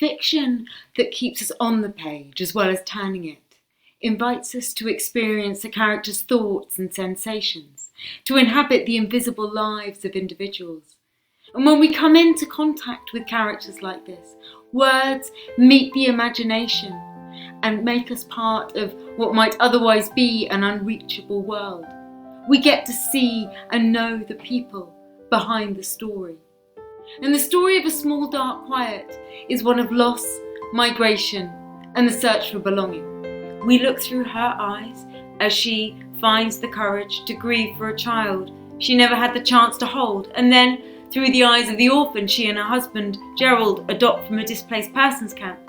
Fiction that keeps us on the page as well as turning it invites us to experience a character's thoughts and sensations, to inhabit the invisible lives of individuals. And when we come into contact with characters like this, words meet the imagination and make us part of what might otherwise be an unreachable world. We get to see and know the people behind the story. And the story of A Small Dark Quiet is one of loss, migration, and the search for belonging. We look through her eyes as she finds the courage to grieve for a child she never had the chance to hold, and then through the eyes of the orphan she and her husband, Gerald, adopt from a displaced persons camp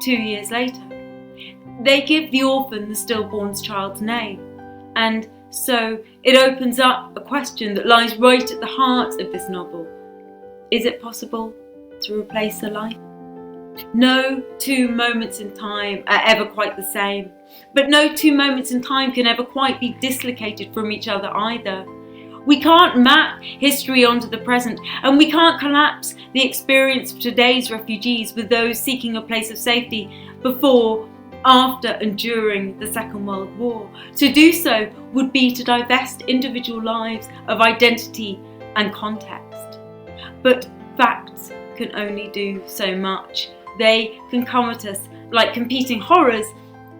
2 years later. They give the orphan the stillborn child's name, and so it opens up a question that lies right at the heart of this novel. Is it possible to replace a life? No two moments in time are ever quite the same, but no two moments in time can ever quite be dislocated from each other either. We can't map history onto the present, and we can't collapse the experience of today's refugees with those seeking a place of safety before, after and during the Second World War. To do so would be to divest individual lives of identity and context. But facts can only do so much. They can come at us like competing horrors,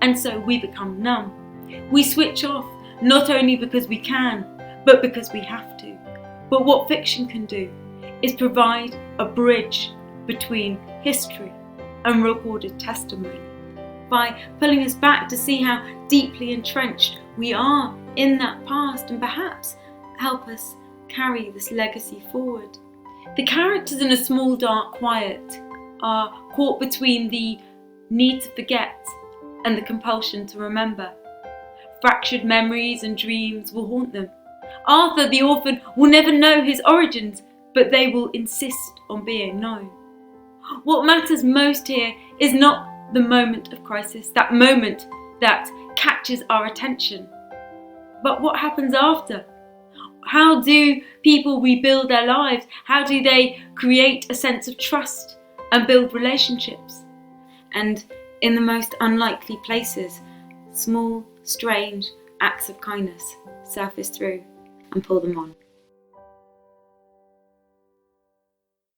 and so we become numb. We switch off, not only because we can, but because we have to. But what fiction can do is provide a bridge between history and recorded testimony, by pulling us back to see how deeply entrenched we are in that past, and perhaps help us carry this legacy forward. The characters in A Small Dark Quiet are caught between the need to forget and the compulsion to remember. Fractured memories and dreams will haunt them. Arthur, the orphan, will never know his origins, but they will insist on being known. What matters most here is not the moment of crisis, that moment that catches our attention, but what happens after. How do people rebuild their lives? How do they create a sense of trust and build relationships? And in the most unlikely places, small, strange acts of kindness surface through and pull them on.